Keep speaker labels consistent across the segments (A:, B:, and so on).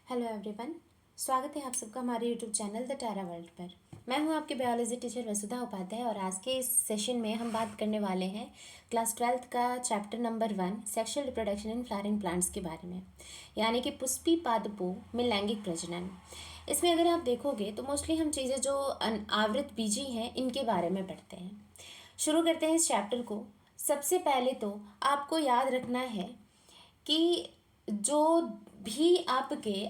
A: Hello everyone. स्वागत है आप सबका हमारे YouTube channel the Tara world पर। मैं हूं आपकी बायोलॉजी टीचर वसुधा उपाध्याय और आज के इस सेशन में हम बात करने वाले हैं क्लास 12th का chapter number 1 sexual reproduction in flowering plants के बारे में, यानी कि पुष्पी पादपों में लैंगिक प्रजनन। इसमें अगर आप देखोगे तो मोस्टली हम चीज़ें जो आवृत बीजी हैं इनके बारे में पढ़ते हैं। शुरू करते हैं इस चैप्टर को। सबसे पहले तो आपको याद रखना है कि जो भी आपके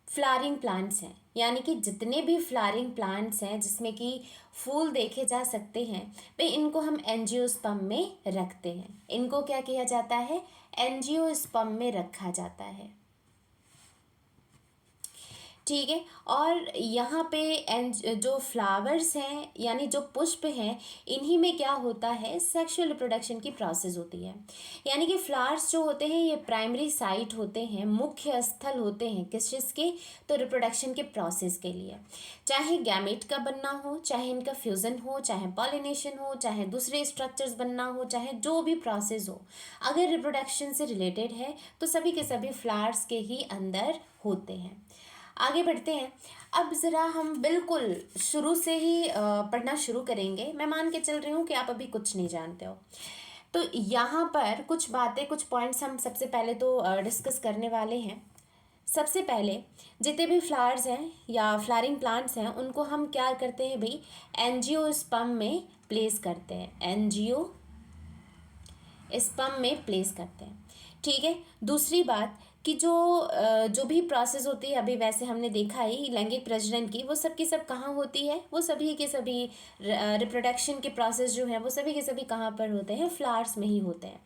A: फ्लावरिंग प्लांट्स हैं, यानी कि जितने भी फ्लावरिंग प्लांट्स हैं जिसमें कि फूल देखे जा सकते हैं, भाई इनको हम एंजियोस्पर्म में रखते हैं। इनको क्या किया जाता है? एंजियोस्पर्म में रखा जाता है। ठीक है। और यहाँ पे जो फ्लावर्स हैं यानी जो पुष्प हैं, इन्हीं में क्या होता है? सेक्सुअल रिप्रोडक्शन की प्रोसेस होती है। यानी कि फ्लावर्स जो होते हैं ये प्राइमरी साइट होते हैं, मुख्य स्थल होते हैं किस चीज़ के? तो रिप्रोडक्शन के प्रोसेस के लिए। चाहे गैमेट का बनना हो, चाहे इनका फ्यूज़न हो, चाहे पॉलिनेशन हो, चाहे दूसरे स्ट्रक्चर्स बनना हो, चाहे जो भी प्रोसेस हो, अगर रिप्रोडक्शन से रिलेटेड है तो सभी के सभी फ्लावर्स के ही अंदर होते हैं। आगे बढ़ते हैं। अब ज़रा हम बिल्कुल शुरू से ही पढ़ना शुरू करेंगे। मैं मान के चल रही हूँ कि आप अभी कुछ नहीं जानते हो। तो यहाँ पर कुछ बातें, कुछ पॉइंट्स हम सबसे पहले तो डिस्कस करने वाले हैं। सबसे पहले जितने भी फ्लावर्स हैं या फ्लावरिंग प्लांट्स हैं उनको हम क्या करते हैं भाई? एंजियोस्पर्म में प्लेस करते हैं। एंजियोस्पर्म में प्लेस करते हैं। ठीक है। दूसरी बात कि जो भी प्रोसेस होती है, अभी वैसे हमने देखा ही लैंगिक प्रजनन की, वो सब की सब कहाँ होती है? वो सभी के सभी रिप्रोडक्शन के प्रोसेस जो है वो सभी के सभी कहाँ पर होते हैं? फ्लावर्स में ही होते हैं।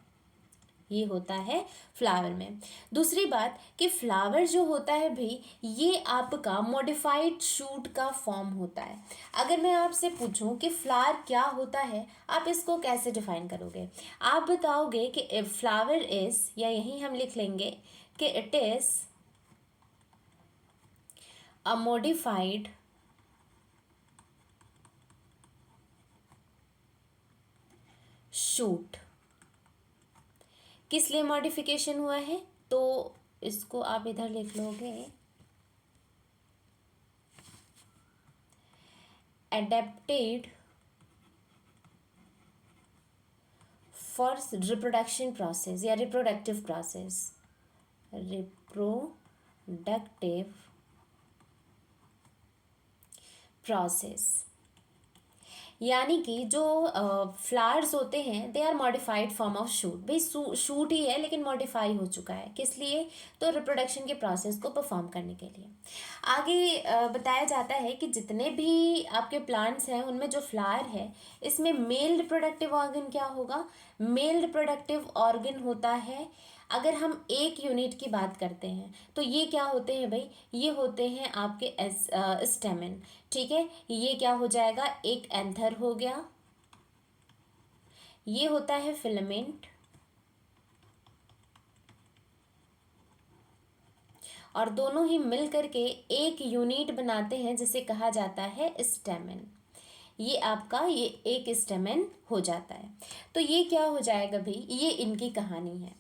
A: ये होता है फ्लावर में। दूसरी बात कि फ्लावर जो होता है भाई, ये आपका मॉडिफाइड शूट का फॉर्म होता है। अगर मैं आपसे पूछूं कि फ्लावर क्या होता है, आप इसको कैसे डिफाइन करोगे? आप बताओगे कि फ्लावर इज, या यहीं हम लिख लेंगे कि it is a modified shoot. किस लिए मॉडिफिकेशन हुआ है? तो इसको आप इधर लिख लोगे, adapted for reproduction process या reproductive process, reproductive process। यानी कि जो फ्लावर्स होते हैं they are modified form of shoot. भाई शूट ही है लेकिन मॉडिफाई हो चुका है। किस लिए? तो रिप्रोडक्शन के प्रोसेस को परफॉर्म करने के लिए। आगे बताया जाता है कि जितने भी आपके प्लांट्स हैं उनमें जो फ्लावर है, इसमें मेल रिप्रोडक्टिव ऑर्गन क्या होगा? मेल रिप्रोडक्टिव ऑर्गन होता है। अगर हम एक यूनिट की बात करते हैं तो ये क्या होते हैं भाई? ये होते हैं आपके स्टेमेन। ठीक है। ये क्या हो जाएगा? एक एंथर हो गया। ये होता है फिलामेंट, और दोनों ही मिल करके एक यूनिट बनाते हैं जिसे कहा जाता है स्टेमेन। ये आपका ये एक स्टेमेन हो जाता है। तो ये क्या हो जाएगा भाई? ये इनकी कहानी है।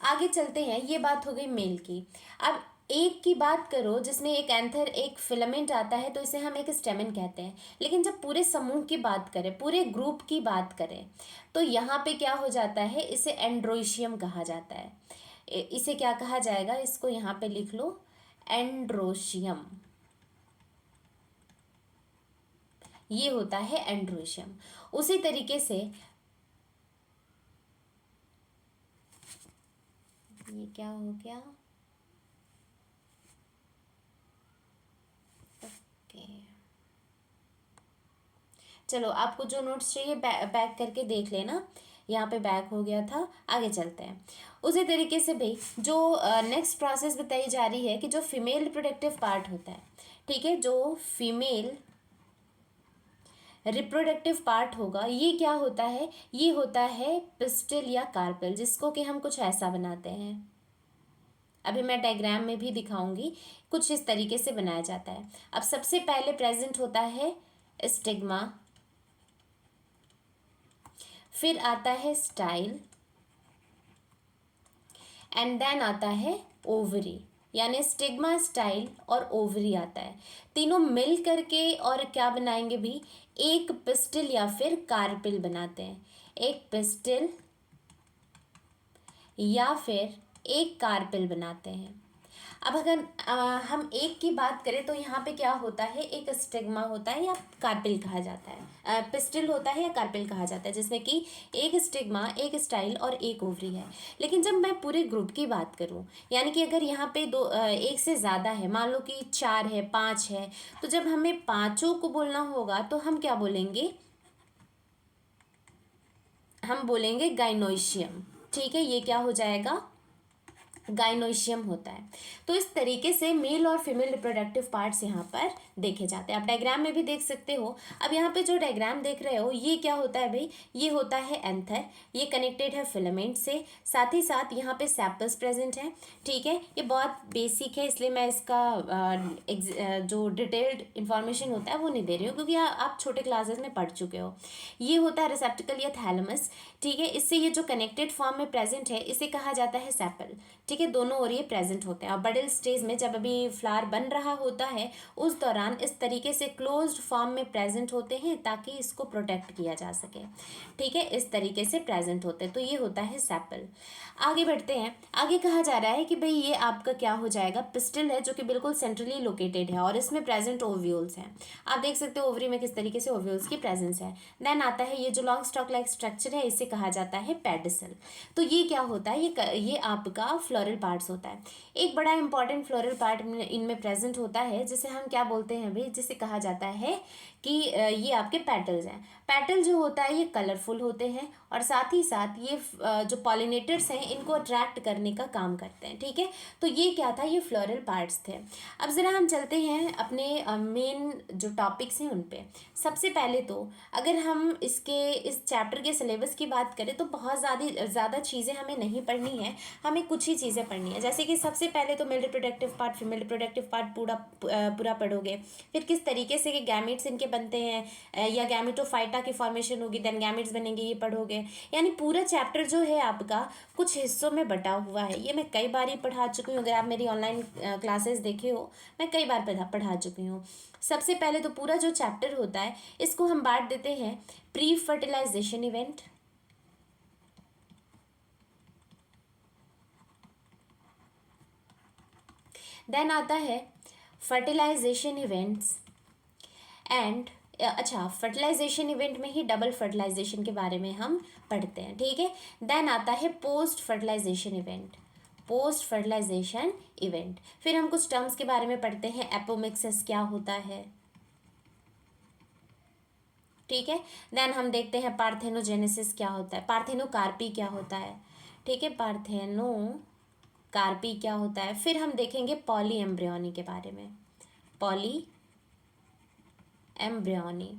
A: आगे चलते हैं। ये बात हो गई मेल की। अब एक की बात करो जिसमें एक एंथर, एक फिलामेंट आता है, तो इसे हम एक स्टेमेन कहते हैं। लेकिन जब पूरे समूह की बात करें, पूरे ग्रुप की बात करें, तो यहाँ पे क्या हो जाता है? इसे एंड्रोशियम कहा जाता है। इसे क्या कहा जाएगा? इसको यहाँ पे लिख लो, एंड्रोशियम। ये होता है एंड्रोशियम। उसी तरीके से ये क्या हो गया? ओके, चलो आपको जो नोट्स चाहिए बैक करके देख लेना। यहाँ पे बैक हो गया था। आगे चलते हैं। उसी तरीके से भाई जो नेक्स्ट प्रोसेस बताई जा रही है कि जो फीमेल रिप्रोडक्टिव पार्ट होता है, ठीक है, जो फीमेल रिप्रोडक्टिव पार्ट होगा, ये क्या होता है? ये होता है पिस्टल या कार्पेल, जिसको कि हम कुछ ऐसा बनाते हैं। अभी मैं डायग्राम में भी दिखाऊंगी। कुछ इस तरीके से बनाया जाता है। अब सबसे पहले प्रेजेंट होता है स्टिग्मा, फिर आता है स्टाइल, एंड देन आता है ओवरी। यानी स्टिग्मा, स्टाइल और ओवरी आता है। तीनों मिल करके और क्या बनाएंगे भी, एक पिस्टिल या फिर कार्पिल बनाते हैं। एक पिस्टिल या फिर एक कार्पिल बनाते हैं। अब अगर हम एक की बात करें तो यहाँ पे क्या होता है, एक स्टिग्मा होता है या कार्पिल कहा जाता है, पिस्टिल होता है या कार्पिल कहा जाता है, जिसमें कि एक स्टिग्मा, एक स्टाइल और एक ओवरी है। लेकिन जब मैं पूरे ग्रुप की बात करूँ, यानी कि अगर यहाँ पे एक से ज़्यादा है, मान लो कि 4 है, 5 है, तो जब हमें पाँचों को बोलना होगा तो हम क्या बोलेंगे, हम बोलेंगे गाइनोइशियम। ठीक है, ये क्या हो जाएगा, गाइनोइशियम होता है। तो इस तरीके से मेल और फीमेल रिप्रोडक्टिव पार्ट्स यहाँ पर देखे जाते हैं। आप डायग्राम में भी देख सकते हो। अब यहाँ पे जो डायग्राम देख रहे हो, ये क्या होता है भाई, ये होता है एंथर, ये कनेक्टेड है फिलामेंट से, साथ ही साथ यहाँ पे सेपल्स प्रेजेंट है। ठीक है, ये बहुत बेसिक है, इसलिए मैं इसका जो डिटेल्ड इंफॉर्मेशन होता है वो नहीं दे रही हूँ, क्योंकि आप छोटे क्लासेस में पढ़ चुके हो। ये होता है रिसेप्टिकल या थैलेमस। ठीक है, इससे ये जो कनेक्टेड फॉर्म में प्रेजेंट है, इसे कहा जाता है सेपल। ठीक है, दोनों ओर ये प्रेजेंट होते हैं। और बडल स्टेज में जब अभी फ्लावर बन रहा होता है, उस दौरान इस तरीके से क्लोज्ड फॉर्म में प्रेजेंट होते हैं ताकि इसको प्रोटेक्ट किया जा सके। ठीक है, इस तरीके से प्रेजेंट होते हैं, तो ये होता है सेपल। आगे बढ़ते हैं। आगे कहा जा रहा है कि भाई ये आपका क्या हो जाएगा, पिस्टल है, जो कि बिल्कुल सेंट्रली लोकेटेड है और इसमें प्रेजेंट ओव्यूल्स हैं। आप देख सकते हो ओवरी में किस तरीके से ओव्यूल्स की प्रेजेंस है। देन आता है ये जो लॉन्ग स्टॉक लाइक स्ट्रक्चर है, इसे कहा जाता है पेडिसल। तो ये क्या होता है, ये आपका फ्लोरल पार्ट्स होता है। एक बड़ा इंपॉर्टेंट फ्लोरल पार्ट इनमें प्रेजेंट होता है, जिसे हम क्या बोलते हैं भाई, जिसे कहा जाता है कि ये आपके पेटल्स हैं। पेटल जो होता है ये कलरफुल होते हैं और साथ ही साथ ये जो पॉलिनेटर्स हैं इनको अट्रैक्ट करने का काम करते हैं। ठीक है, तो ये क्या था, ये फ्लोरल पार्ट्स थे। अब ज़रा हम चलते हैं अपने मेन जो टॉपिक्स हैं उन पे। सबसे पहले तो अगर हम इस चैप्टर के सिलेबस की बात करें तो बहुत ज़्यादा चीज़ें हमें नहीं पढ़नी है, हमें कुछ ही चीज़ें पढ़नी है। जैसे कि सबसे पहले तो male reproductive part, female reproductive part पूरा पढ़ोगे। फिर किस तरीके से गैमेट्स इनके बनते हैं या गैमेटोफाइटा की फॉर्मेशन होगी, देन गैमेट्स बनेंगे, ये पढ़ोगे। यानी पूरा चैप्टर जो है आपका कुछ हिस्सों में बटा हुआ है। ये मैं कई बार ही पढ़ा चुकी हूँ, अगर आप मेरी ऑनलाइन क्लासेस देखे हो, मैं कई बार पढ़ा चुकी हूँ। सबसे पहले तो पूरा जो चैप्टर होता है इसको हम बांट देते हैं प्री फर्टिलाइजेशन इवेंट, देन आता है फर्टिलाइजेशन इवेंट्स एंड अच्छा, फर्टिलाइजेशन इवेंट में ही डबल फर्टिलाइजेशन के बारे में हम पढ़ते हैं। ठीक है, देन आता है post fertilization event, post fertilization event. फिर हम कुछ टर्म्स के बारे में पढ़ते हैं, एपोमिक्सिस क्या होता है। ठीक है, देन हम देखते हैं पार्थेनोजेनेसिस क्या होता है, पार्थेनोकार्पी क्या होता है। ठीक है, पार्थेनोकार्पी क्या होता है। फिर हम देखेंगे पॉली एम्ब्रियोनी के बारे में, पॉली एम्ब्रियोनी।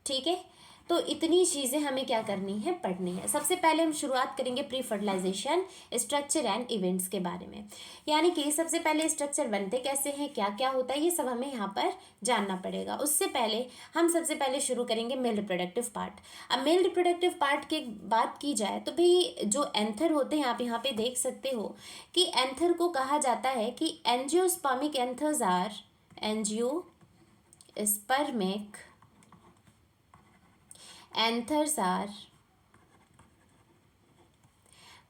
A: ठीक है, तो इतनी चीज़ें हमें क्या करनी है, पढ़नी है। सबसे पहले हम शुरुआत करेंगे pre fertilization structure and events के बारे में। यानी कि सबसे पहले स्ट्रक्चर बनते कैसे हैं, क्या क्या होता है, ये सब हमें यहाँ पर जानना पड़ेगा। उससे पहले हम सबसे पहले शुरू करेंगे मेल रिप्रोडक्टिव पार्ट। अब मेल रिप्रोडक्टिव पार्ट की बात की जाए तो भाई जो एंथर होते हैं, आप यहाँ पे देख सकते हो कि एंथर को कहा जाता है कि angiospermic anthers are angiospermic anthers are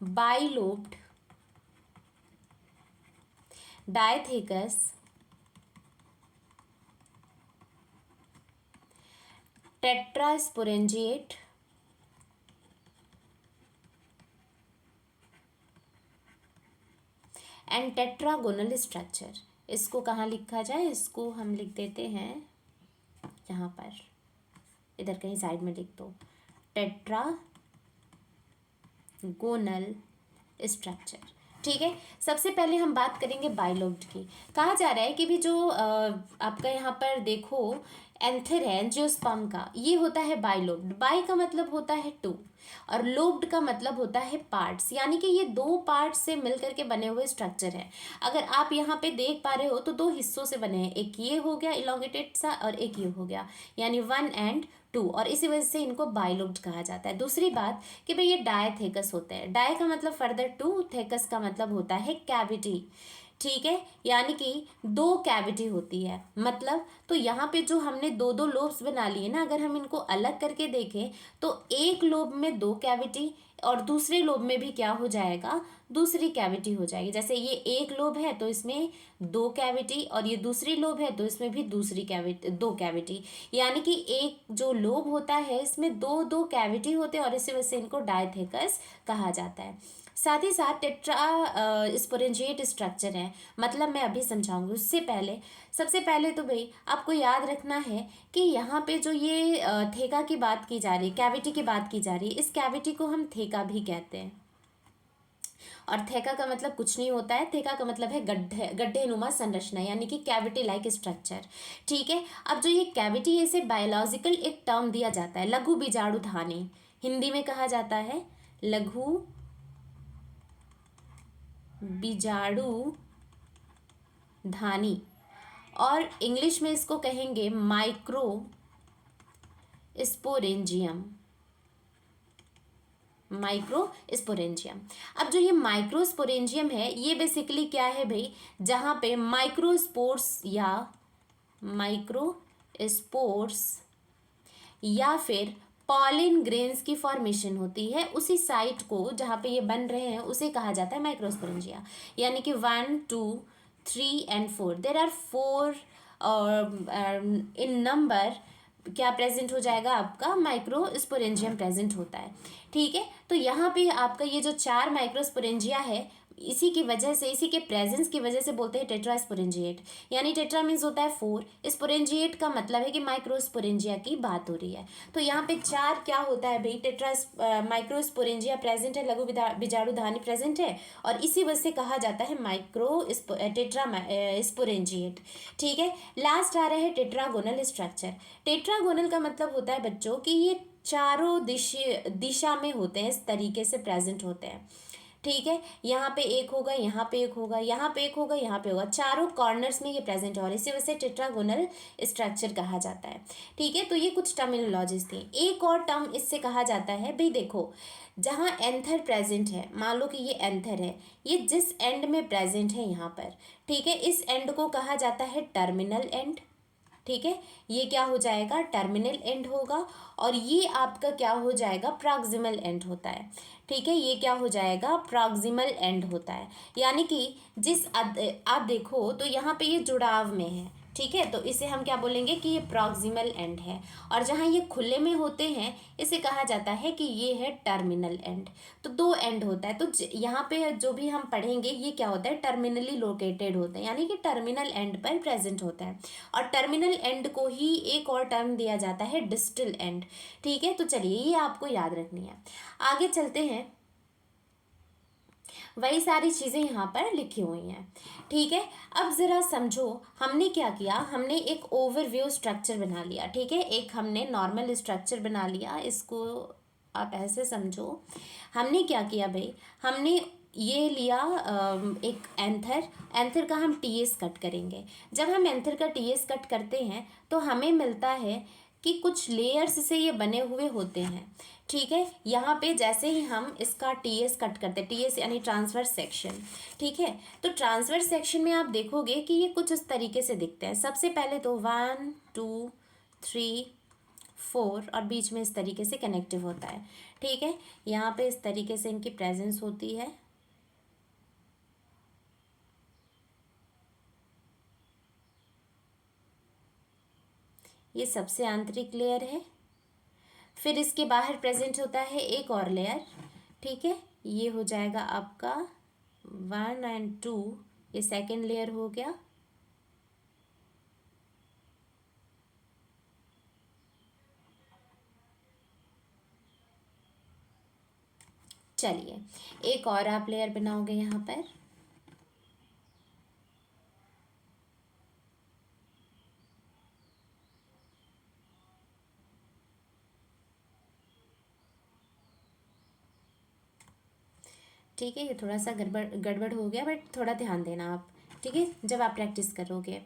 A: bilobed, diathecous, tetrasporangiate, and tetragonal structure. इसको कहाँ लिखा जाए, इसको हम लिख देते हैं यहाँ पर, इधर कहीं साइड में लिख दो, टेट्रागोनल स्ट्रक्चर। ठीक है, सबसे पहले हम बात करेंगे बाइलोब्ड की। कहा जा रहा है कि भी जो आपका यहाँ पर देखो एंथर है एंजियोस्पर्म का, ये होता है बाइलोब्ड। बाई का मतलब होता है टू और लोब्ड का मतलब होता है पार्ट्स, यानी कि ये दो पार्ट्स से मिलकर के बने हुए स्ट्रक्चर है। अगर आप यहाँ पे देख पा रहे हो तो दो हिस्सों से बने हैं, एक ये हो गया इलोंगेटेड सा और एक ये हो गया, यानी 1 and 2, और इसी वजह से इनको बाइलोब्ड कहा जाता है। दूसरी बात कि भाई ये डायथेकस होते हैं। डाय का मतलब फर्दर टू, थेकस का मतलब होता है कैविटी। ठीक है, यानी कि दो कैविटी होती है, मतलब तो यहाँ पे जो हमने दो दो लोब्स बना लिए ना, अगर हम इनको अलग करके देखें तो एक लोब में दो कैविटी और दूसरे लोब में भी क्या हो जाएगा, दूसरी कैविटी हो जाएगी। जैसे ये एक लोब है तो इसमें दो कैविटी, और ये दूसरी लोब है तो इसमें भी दूसरी कैविटी, दो कैविटी। यानी कि एक जो लोब होता है इसमें दो दो कैविटी होते हैं और इसी वजह से इनको डायथेकस कहा जाता है। साथ ही साथ टेट्रा स्पोरेंजिएट स्ट्रक्चर है, मतलब मैं अभी समझाऊंगी उससे पहले। सबसे पहले तो भाई आपको याद रखना है कि यहाँ पे जो ये थेका की बात की जा रही है, कैविटी की बात की जा रही है, इस कैविटी को हम थेका भी कहते हैं। और थेका का मतलब कुछ नहीं होता है, थेका का मतलब है गड्ढे, गड्ढेनुमा संरचना, यानी कि कैविटी लाइक स्ट्रक्चर। ठीक है, अब जो ये कैविटी है इसे बायोलॉजिकल एक टर्म दिया जाता है, लघु बीजाणु धानी, हिंदी में कहा जाता है लघु बीजाणु धानी, और इंग्लिश में इसको कहेंगे माइक्रो स्पोरेंजियम, माइक्रोस्पोरेंजियम। अब जो ये माइक्रोस्पोरेंजियम है ये बेसिकली क्या है भाई, जहाँ पे माइक्रोस्पोर्स या फिर पॉलिन ग्रेन्स की फॉर्मेशन होती है, उसी साइट को जहाँ पे ये बन रहे हैं उसे कहा जाता है माइक्रोस्पोरेंजिया। यानी कि 1 2 3 and 4, there are 4 in number क्या प्रेजेंट हो जाएगा, आपका माइक्रोस्पोरेंजियम प्रेजेंट होता है। ठीक है, तो यहाँ पे आपका ये जो 4 माइक्रोस्पोरेंजिया है, इसी की वजह से, इसी के प्रेजेंस की वजह से बोलते हैं टेट्रा स्पोरेंजिएट। यानी टेट्रा मीन्स होता है 4, स्पोरेंजिएट का मतलब है कि माइक्रोस्पोरेंजिया की बात हो रही है। तो यहाँ पे 4 क्या होता है भाई, टेट्रा माइक्रोस्पोरेंजिया प्रेजेंट है, लघु बीजाणु धानी प्रेजेंट है, और इसी वजह से कहा जाता है टेट्रा स्पोरेंजिएट। ठीक है, लास्ट आ रहा है टेट्रागोनल स्ट्रक्चर। टेट्रागोनल का मतलब होता है बच्चों कि ये चारों दिशा में होते हैं, इस तरीके से प्रेजेंट होते हैं। ठीक है, यहाँ पे एक होगा, यहाँ पे एक होगा, यहाँ पे एक होगा, यहाँ पे होगा, चारों कॉर्नर्स में ये प्रेजेंट है और इसी वजह से टेट्रागोनल स्ट्रक्चर कहा जाता है। ठीक है, तो ये कुछ टर्मिनोलॉजीज थी। एक और टर्म इससे कहा जाता है भाई, देखो जहाँ एंथर प्रेजेंट है, मान लो कि ये एंथर है, ये जिस एंड में प्रेजेंट है यहाँ पर, ठीक है, इस एंड को कहा जाता है टर्मिनल एंड। ठीक है, ये क्या हो जाएगा, टर्मिनल एंड होगा, और ये आपका क्या हो जाएगा, प्रॉक्सिमल एंड होता है। ठीक है, ये क्या हो जाएगा, प्रॉक्सिमल एंड होता है। यानी कि जिस आप देखो तो यहाँ पे ये जुड़ाव में है, ठीक है, तो इसे हम क्या बोलेंगे कि ये प्रॉक्सिमल एंड है, और जहाँ ये खुले में होते हैं इसे कहा जाता है कि ये है टर्मिनल एंड। तो दो एंड होता है, तो यहाँ पे जो भी हम पढ़ेंगे ये क्या होता है, टर्मिनली लोकेटेड होते हैं, यानी कि टर्मिनल एंड पर प्रेजेंट होता है। और टर्मिनल एंड को ही एक और टर्म दिया जाता है डिस्टल एंड। ठीक है, तो चलिए ये आपको याद रखनी है। आगे चलते हैं, वही सारी चीज़ें यहाँ पर लिखी हुई हैं। ठीक है, अब ज़रा समझो हमने क्या किया, हमने एक ओवरव्यू स्ट्रक्चर बना लिया। ठीक है, एक हमने नॉर्मल स्ट्रक्चर बना लिया, इसको आप ऐसे समझो। हमने क्या किया भाई, हमने ये लिया एक एंथर का हम टीएस कट करेंगे। जब हम एंथर का टीएस कट करते हैं तो हमें मिलता है कि कुछ लेयर्स से ये बने हुए होते हैं। ठीक है, यहाँ पे जैसे ही हम इसका टीएस कट करते हैं, टीएस यानी ट्रांसवर्स सेक्शन। ठीक है, तो ट्रांसवर्स सेक्शन में आप देखोगे कि ये कुछ इस तरीके से दिखते हैं। सबसे पहले तो 1 2 3 4 और बीच में इस तरीके से कनेक्टिव होता है। ठीक है, यहाँ पे इस तरीके से इनकी प्रेजेंस होती है। ये सबसे आंतरिक लेयर है, फिर इसके बाहर प्रेजेंट होता है एक और लेयर। ठीक है, ये हो जाएगा आपका 1 और 2, ये सेकेंड लेयर हो गया। चलिए एक और आप लेयर बनाओगे यहाँ पर। ठीक है, ये थोड़ा सा गड़बड़ गड़बड़ हो गया, बट थोड़ा ध्यान देना आप। ठीक है, जब आप प्रैक्टिस करोगे।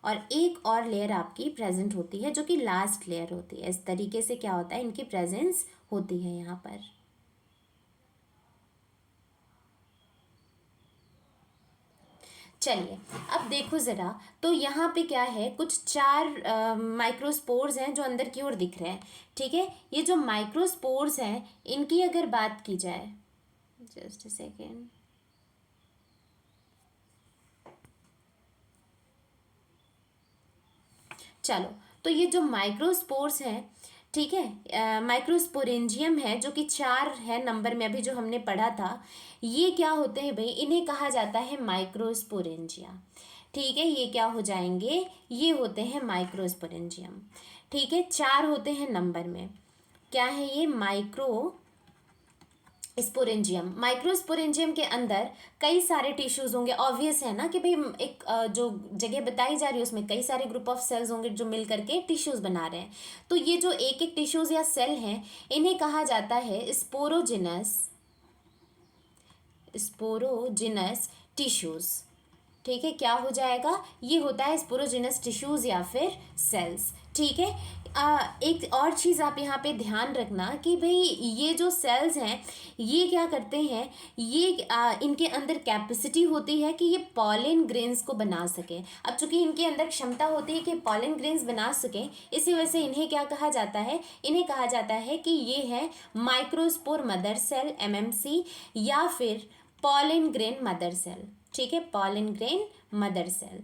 A: और एक और लेयर आपकी प्रेजेंट होती है जो कि लास्ट लेयर होती है। इस तरीके से क्या होता है, इनकी प्रेजेंस होती है यहाँ पर। चलिए अब देखो ज़रा, तो यहाँ पे क्या है, कुछ 4 माइक्रोस्पोर्स हैं जो अंदर की ओर दिख रहे हैं। ठीक है, ये जो माइक्रोस्पोर्स हैं इनकी अगर बात की जाए, जस्ट अ सेकेंड, चलो, तो ये जो माइक्रोस्पोर्स हैं, ठीक है, माइक्रोस्पोरेंजियम है जो कि 4 है नंबर में, अभी जो हमने पढ़ा था, ये क्या होते हैं भाई, इन्हें कहा जाता है माइक्रोस्पोरेंजिया। ठीक है, ये क्या हो जाएंगे, ये होते हैं माइक्रोस्पोरेंजियम। ठीक है, 4 होते हैं नंबर में। क्या है ये, माइक्रो स्पोरेंजियम। माइक्रोस्पोरेंजियम के अंदर कई सारे टिश्यूज होंगे, ऑब्वियस है ना कि भाई एक जो जगह बताई जा रही है उसमें कई सारे ग्रुप ऑफ सेल्स होंगे जो मिल करके टिश्यूज बना रहे हैं। तो ये जो एक एक टिश्यूज या सेल हैं इन्हें कहा जाता है स्पोरोजिनस, स्पोरोजिनस टिश्यूज। ठीक है, क्या हो जाएगा, ये होता है स्पोरोजिनस टिश्यूज या फिर सेल्स। ठीक है, एक और चीज़ आप यहाँ पे ध्यान रखना कि भाई ये जो सेल्स हैं ये क्या करते हैं, ये इनके अंदर कैपेसिटी होती है कि ये पॉलन ग्रेन्स को बना सके। अब चूंकि इनके अंदर क्षमता होती है कि पॉलन ग्रेन्स बना सकें, इसी वजह से इन्हें क्या कहा जाता है, इन्हें कहा जाता है कि ये है माइक्रोस्पोर मदर सेल, एमएमसी, या फिर पॉलन ग्रेन मदर सेल। ठीक है, पॉलन ग्रेन मदर सेल,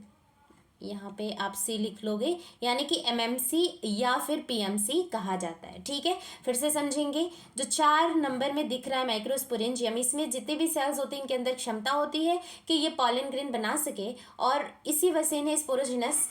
A: यहाँ पे आप सी लिख लोगे, यानी कि एमएमसी या फिर पीएमसी कहा जाता है। ठीक है, फिर से समझेंगे, जो 4 नंबर में दिख रहा है माइक्रोस्पोरेंजियम, इसमें जितने भी सेल्स होते हैं इनके अंदर क्षमता होती है कि ये पॉलन ग्रेन बना सके, और इसी वजह से इन्हें स्पोरोजिनस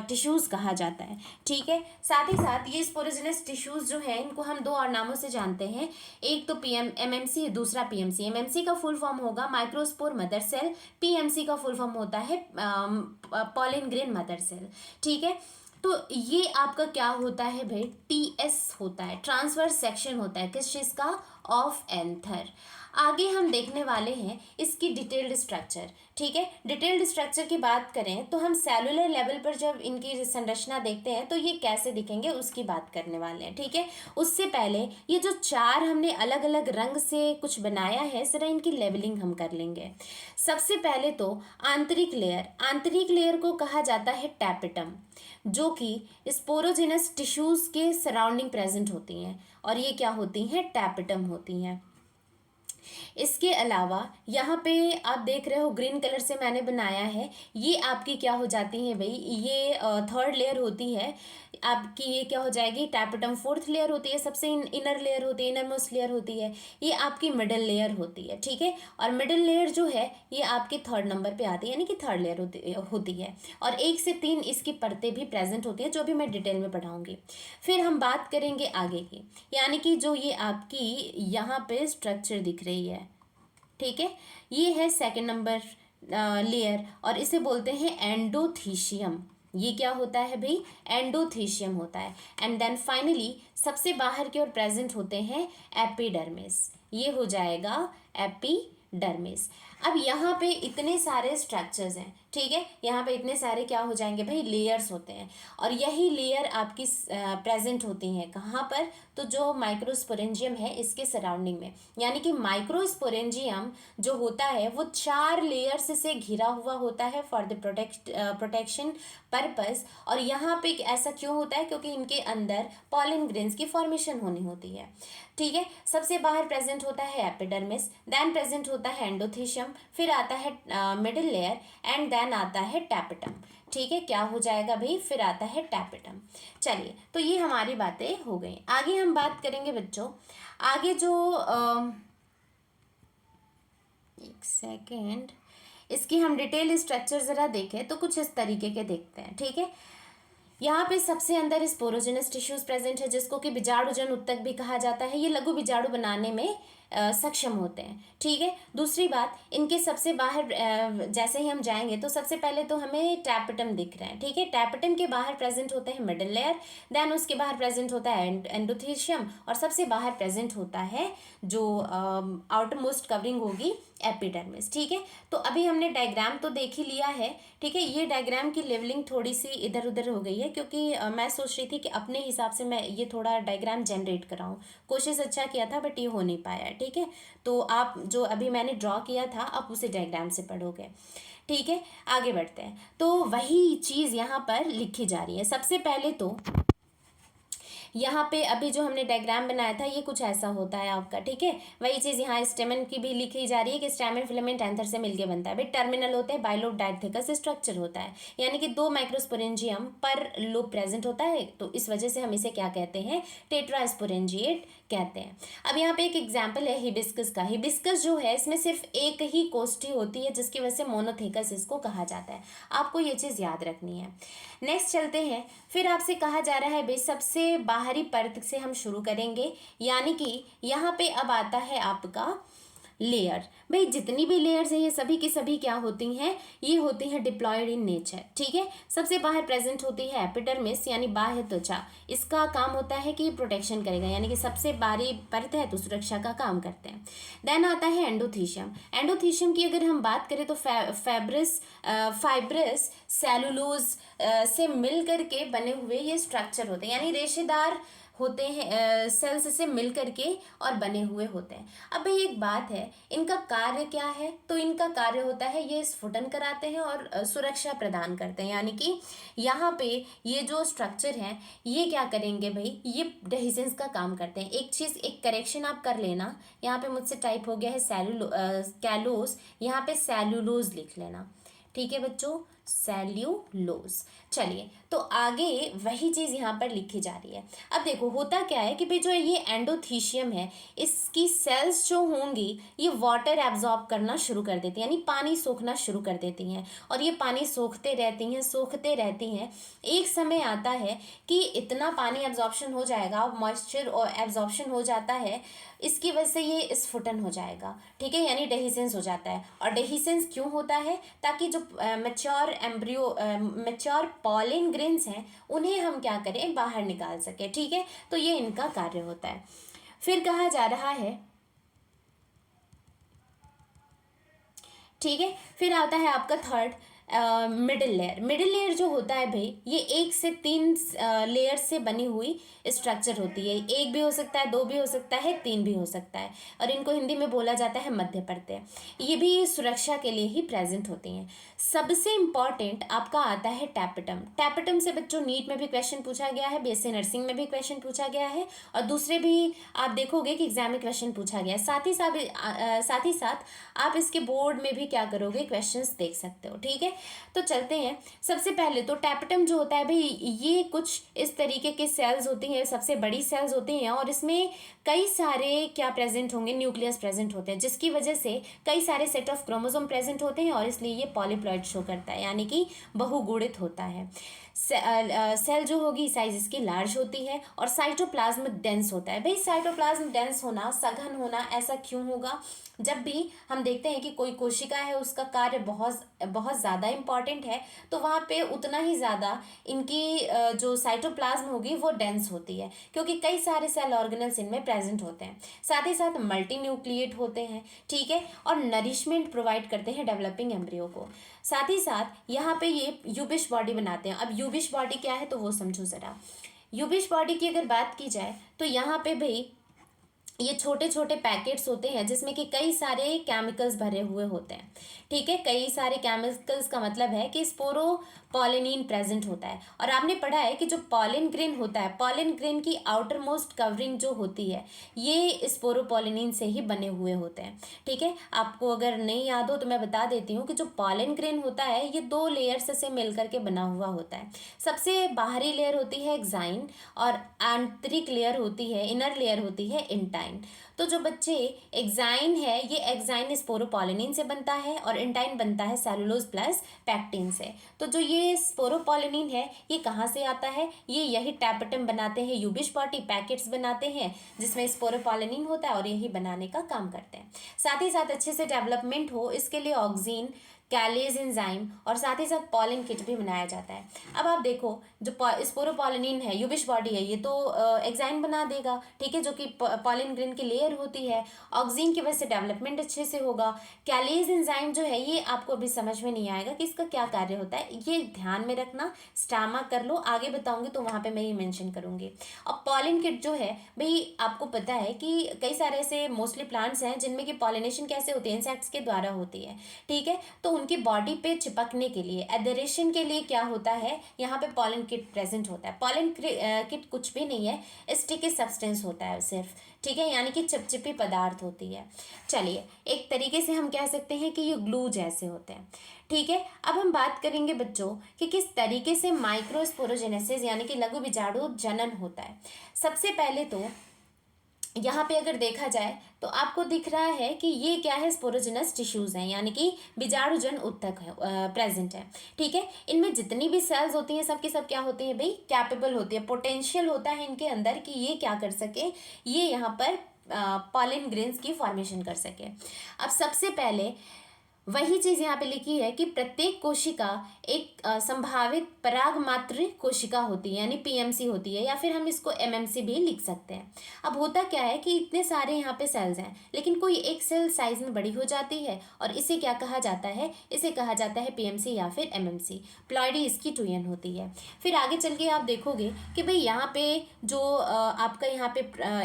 A: टिश्यूज़ कहा जाता है। ठीक है, साथ ही साथ ये स्पोरोजिनस टिश्यूज़ जो है इनको हम 2 और नामों से जानते हैं, एक तो एमएमसी, दूसरा पीएमसी। एमएमसी का फुल फॉर्म होगा माइक्रोस्पोर मदर सेल, पीएमसी का फुल फॉर्म होता है पॉलन ग्रेन मदर सेल। ठीक है, तो ये आपका क्या होता है भाई, टीएस होता है, ट्रांसवर्स सेक्शन होता है, किस चीज़ का, ऑफ एंथर। आगे हम देखने वाले हैं इसकी डिटेल्ड स्ट्रक्चर। ठीक है, डिटेल्ड स्ट्रक्चर की बात करें तो हम सेलुलर लेवल पर जब इनकी संरचना देखते हैं तो ये कैसे दिखेंगे उसकी बात करने वाले हैं। ठीक है, उससे पहले ये जो 4 हमने अलग अलग रंग से कुछ बनाया है, जरा इनकी लेवलिंग हम कर लेंगे। सबसे पहले तो आंतरिक लेयर, आंतरिक लेयर को कहा जाता है टैपेटम, जो कि स्पोरोजिनस टिश्यूज के सराउंडिंग प्रेजेंट होती हैं, और ये क्या होती हैं, टैपेटम होती हैं। इसके अलावा यहाँ पे आप देख रहे हो ग्रीन कलर से मैंने बनाया है, ये आपकी क्या हो जाती है भाई, ये 3rd लेयर होती है आपकी, ये क्या हो जाएगी, टैपेटम 4th लेयर होती है, सबसे इनर लेयर होती है, इनर मोस्ट लेयर होती है, ये आपकी मिडल लेयर होती है। ठीक है, और मिडल लेयर जो है ये आपके 3rd नंबर पे आती है, यानी कि 3rd लेयर होती है, और 1 से 3 इसकी परतें भी प्रेजेंट होती है, जो भी मैं डिटेल में पढ़ाऊंगी। फिर हम बात करेंगे आगे की, यानी कि जो ये आपकी यहाँ पे स्ट्रक्चर दिख रही है, ठीक है, ये है 2nd नंबर लेयर, और इसे बोलते हैं एंडोथीशियम। ये क्या होता है भाई, एंडोथीशियम होता है। एंड देन फाइनली सबसे बाहर की ओर प्रेजेंट होते हैं एपिडर्मिस, ये हो जाएगा एपिडर्मिस। अब यहाँ पे इतने सारे स्ट्रक्चर्स हैं, ठीक है, यहाँ पे इतने सारे क्या हो जाएंगे भाई, लेयर्स होते हैं, और यही लेयर आपकी प्रेजेंट होती हैं कहाँ पर, तो जो माइक्रोस्पोरेंजियम है इसके सराउंडिंग में, यानी कि माइक्रोस्पोरेंजियम जो होता है वो 4 लेयर्स से घिरा हुआ होता है फॉर द प्रोटेक्शन पर्पस। और यहाँ पे ऐसा क्यों होता है, क्योंकि इनके अंदर पॉलन ग्रेन्स की फॉर्मेशन होनी होती है। ठीक है, सबसे बाहर प्रेजेंट होता है एपिडर्मिस, देन प्रेजेंट होता है एंडोथीशियम, फिर आता है मिडिल लेयर, एंड देन आता है टैपेटम। ठीक है, क्या हो जाएगा भाई, फिर आता है टैपेटम। चलिए, तो ये हमारी बातें हो गई। आगे हम बात करेंगे बच्चों, आगे जो एक सेकेंड, इसकी हम डिटेल स्ट्रक्चर ज़रा देखें तो कुछ इस तरीके के देखते हैं। ठीक है, यहाँ पे सबसे अंदर स्पोरोजिनस टिश्यूज प्रेजेंट है, जिसको कि बीजाणुजन उत्तक भी कहा जाता है, ये लघु बीजाणु बनाने में सक्षम होते हैं। ठीक है, दूसरी बात, इनके सबसे बाहर जैसे ही हम जाएंगे तो सबसे पहले तो हमें टैपेटम दिख रहा है। ठीक है, टैपेटम के बाहर प्रेजेंट होते हैं मिडिल लेयर, देन उसके बाहर प्रेजेंट होता है एंडोथीशियम, और सबसे बाहर प्रेजेंट होता है जो आउटर मोस्ट कवरिंग होगी एपिडर्मिस। ठीक है, तो अभी हमने डायग्राम तो देख ही लिया है। ठीक है, ये डायग्राम की लेवलिंग थोड़ी सी इधर उधर हो गई है, क्योंकि मैं सोच रही थी कि अपने हिसाब से मैं ये थोड़ा डायग्राम जनरेट कराऊँ, कोशिश अच्छा किया था बट ये हो नहीं पाया। ठीक है, तो आप जो अभी मैंने ड्रॉ किया था आप उसे डायग्राम से पढ़ोगे। ठीक है, आगे बढ़ते हैं। तो वही चीज़ यहाँ पर लिखी जा रही है। सबसे पहले तो यहाँ पे अभी जो हमने डायग्राम बनाया था ये कुछ ऐसा होता है आपका, ठीक है। वही चीज़ यहाँ स्टेमन की भी लिखी जा रही है कि स्टेमन फिलामेंट एंथर से मिलके बनता है। भाई टर्मिनल होते हैं, बाइलोब डायथेकस स्ट्रक्चर होता है, यानी कि 2 माइक्रोस्पोरेंजियम पर लोब प्रेजेंट होता है, तो इस वजह से हम इसे क्या कहते हैं, टेट्रास्पोरेंजिएट कहते हैं। अब यहाँ पे एक एग्जाम्पल है हिबिस्कस का। हिबिस्कस जो है इसमें सिर्फ एक ही कोष्ठी होती है, जिसकी वजह से मोनोथेकस इसको कहा जाता है। आपको ये चीज़ याद रखनी है। नेक्स्ट चलते हैं। फिर आपसे कहा जा रहा है भाई सबसे बाहरी परत से हम शुरू करेंगे, यानी कि यहाँ पे अब आता है आपका लेयर। भाई जितनी भी लेयर्स हैं ये सभी की सभी क्या होती हैं, ये होती हैं डिप्लॉयड इन नेचर, ठीक है। सबसे बाहर प्रेजेंट होती है एपिडर्मिस यानी बाह्य त्वचा। इसका काम होता है कि प्रोटेक्शन करेगा, यानी कि सबसे बाहरी परत है तो सुरक्षा का काम करते हैं। देन आता है एंडोथीशियम। एंडोथीशियम की अगर हम बात करें तो फाइब्रस सेलुलोज से मिल करके बने हुए ये स्ट्रक्चर होते हैं, यानी रेशेदार होते हैं, सेल्स से मिल करके और बने हुए होते हैं। अब भाई एक बात है, इनका कार्य क्या है, तो इनका कार्य होता है ये स्फुटन कराते हैं और सुरक्षा प्रदान करते हैं, यानी कि यहाँ पे ये जो स्ट्रक्चर है ये क्या करेंगे भाई, ये डेहिसेंस का काम करते हैं। एक चीज़, एक करेक्शन आप कर लेना, यहाँ पे मुझसे टाइप हो गया है कैलोस, यहाँ पे सेल्यूलोज लिख लेना, ठीक है बच्चों, सेल्यूलोज। चलिए, तो आगे वही चीज़ यहाँ पर लिखी जा रही है। अब देखो होता क्या है कि भाई जो ये एंडोथीशियम है इसकी सेल्स जो होंगी ये वाटर एब्जॉर्ब करना शुरू कर देती हैं, यानी पानी सोखना शुरू कर देती हैं, और ये पानी सोखते रहती हैं। एक समय आता है कि इतना पानी एब्जॉर्प्शन हो जाएगा, मॉइस्चर और एब्जॉर्प्शन हो जाता है, इसकी वजह से ये स्फुटन हो जाएगा, ठीक है, यानी डेहिसेंस हो जाता है। और डेहिसेंस क्यों होता है, ताकि जो मैच्योर पॉलिन ग्रेन्स हैं उन्हें हम क्या करें, बाहर निकाल सकें, ठीक है। तो ये इनका कार्य होता है। फिर कहा जा रहा है, ठीक है, फिर आता है आपका third middle layer. Middle layer जो होता है भाई ये 1 से 3 लेयर से बनी हुई स्ट्रक्चर होती है। एक भी हो सकता है, 2 भी हो सकता है, 3 भी हो सकता है, और इनको हिंदी में बोला जाता है मध्य परतें। ये भी सुरक्षा के लिए ही प्रेजेंट होती हैं। सबसे इम्पॉर्टेंट आपका आता है टैपेटम। टैपेटम से बच्चों नीट में भी क्वेश्चन पूछा गया है, बीएससी नर्सिंग में भी क्वेश्चन पूछा गया है, और दूसरे भी आप देखोगे कि एग्जाम में क्वेश्चन पूछा गया है। साथ ही साथ आप इसके बोर्ड में भी क्या करोगे, क्वेश्चंस देख सकते हो, ठीक है। तो चलते हैं। सबसे पहले तो टैपेटम जो होता है भाई ये कुछ इस तरीके के सेल्स होती हैं, सबसे बड़ी सेल्स होती हैं, और इसमें कई सारे क्या प्रेजेंट होंगे, न्यूक्लियस प्रेजेंट होते हैं, जिसकी वजह से कई सारे सेट ऑफ क्रोमोसोम प्रेजेंट होते हैं, और इसलिए ये पॉलीप्लॉइड शो करता है, यानी कि बहुगुणित होता है। सेल जो होगी साइज इसकी लार्ज होती है, और साइटोप्लाज्म डेंस होता है। भाई साइटोप्लाज्म डेंस होना, सघन होना, ऐसा क्यों होगा, जब भी हम देखते हैं कि कोई कोशिका है उसका कार्य बहुत बहुत ज़्यादा इंपॉर्टेंट है, तो वहाँ पे उतना ही ज़्यादा इनकी जो साइटोप्लाज्म होगी वो डेंस होती है, क्योंकि कई सारे सेल ऑर्गेनल्स इनमें प्रेजेंट होते हैं। साथ ही साथ मल्टी न्यूक्लिएट होते हैं, ठीक है, और नरिशमेंट प्रोवाइड करते हैं डेवलपिंग एम्ब्रियो को। साथ ही साथ यहाँ पे ये यूबिश बॉडी बनाते हैं। अब यूबिश बॉडी क्या है तो वो समझो ज़रा। यूबिश बॉडी की अगर बात की जाए तो यहाँ पे भाई ये छोटे छोटे पैकेट्स होते हैं जिसमें कि कई सारे केमिकल्स भरे हुए होते हैं, ठीक है। कई सारे केमिकल्स का मतलब है कि स्पोरोपोलिनिन प्रेजेंट होता है। और आपने पढ़ा है कि जो पॉलिन ग्रेन होता है, पॉलिन ग्रेन की आउटर मोस्ट कवरिंग जो होती है ये स्पोरोपोलिनिन से ही बने हुए होते हैं, ठीक है। आपको अगर नहीं याद हो तो मैं बता देती हूँ कि जो पॉलिन ग्रेन होता है ये 2 लेयर्स से मिलकर के बना हुआ होता है। सबसे बाहरी लेयर होती है एक्साइन, और आंतरिक लेयर होती है, इनर लेयर होती है इंटाइन। तो जो बच्चे एक्साइन है ये एक्साइन स्पोरोपोलिनिन से बनता है, और इंटाइन बनता है सेलुलोज प्लस पैक्टिन से। तो जो ये स्पोरोपोलिनिन है ये कहाँ से आता है, ये यही टैपेटम बनाते हैं, यूबिश बॉडी पैकेट्स बनाते हैं जिसमें स्पोरोपोलिनिन होता है, और यही बनाने का काम करते हैं। साथ ही साथ अच्छे से डेवलपमेंट हो इसके लिए ऑक्सीन, कैलेज एंजाइम और साथ ही साथ पॉलिन किट भी बनाया जाता है। अब आप देखो जो स्पोरोपोलिनिन है, यूबिश बॉडी है, ये तो एक्साइन बना देगा, ठीक है, जो कि पॉलिन ग्रेन की लेयर होती है। ऑक्सीन की वजह से डेवलपमेंट अच्छे से होगा। कैलेज एंजाइम जो है ये आपको अभी समझ में नहीं आएगा कि इसका क्या कार्य होता है, ये ध्यान में रखना, स्टामा कर लो, आगे बताऊंगी तो वहाँ पे मैं ये मेंशन करूंगी। और पॉलिन किट जो है भाई आपको पता है कि कई सारे ऐसे मोस्टली प्लांट्स हैं जिनमें कि पॉलिनेशन कैसे होती है, इंसेक्ट्स के द्वारा होती है, ठीक है। तो उनकी बॉडी पे चिपकने के लिए, एडहेरेशन के लिए क्या होता है, यहाँ पे पॉलन किट प्रेजेंट होता है। पॉलन किट कुछ भी नहीं है, स्टिकी सब्सटेंस होता है सिर्फ, ठीक है, यानी कि चिपचिपी पदार्थ होती है। चलिए, एक तरीके से हम कह सकते हैं कि ये ग्लू जैसे होते हैं, ठीक है। अब हम बात करेंगे बच्चों कि किस तरीके से माइक्रोस्पोरोजेनेसिस यानी कि लघु बीजाणु जनन होता है। सबसे पहले तो यहाँ पे अगर देखा जाए तो आपको दिख रहा है कि ये क्या है, स्पोरोजिनस टिश्यूज हैं, यानी कि बीजाणुजन ऊतक है, प्रेजेंट है, ठीक है। इनमें जितनी भी सेल्स होती हैं सब की सब क्या होती हैं भाई, कैपेबल होती है, पोटेंशियल होता है इनके अंदर कि ये क्या कर सके, ये यहाँ पर पॉलन ग्रेन्स की फॉर्मेशन कर सके। अब सबसे पहले वही चीज़ यहाँ पे लिखी है कि प्रत्येक कोशिका एक संभावित परागमात्र कोशिका होती है, यानी पीएमसी होती है, या फिर हम इसको एमएमसी भी लिख सकते हैं। अब होता क्या है कि इतने सारे यहाँ पे सेल्स हैं, लेकिन कोई एक सेल साइज में बड़ी हो जाती है और इसे क्या कहा जाता है, इसे कहा जाता है पीएमसी या फिर एमएमसी। प्लॉइडी इसकी टूयन होती है। फिर आगे चल के आप देखोगे कि भाई यहाँ पे जो आपका यहाँ पे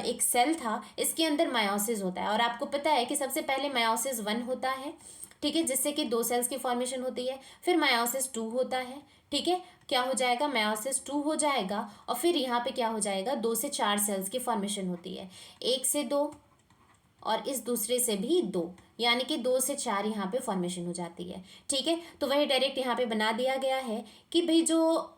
A: एक सेल था, इसके अंदर मायोसिस होता है, और आपको पता है कि सबसे पहले मायोसिस 1 होता है, ठीक है, जिससे कि 2 सेल्स की फॉर्मेशन होती है। फिर मायोसिस 2 होता है, ठीक है, क्या हो जाएगा, मायोसिस 2 हो जाएगा, और फिर यहाँ पे क्या हो जाएगा, 2 से 4 सेल्स की फॉर्मेशन होती है, 1 से 2 और इस दूसरे से भी 2, यानी कि 2 से 4 यहाँ पे फॉर्मेशन हो जाती है, ठीक है। तो वही डायरेक्ट यहाँ पे बना दिया गया है कि भाई जो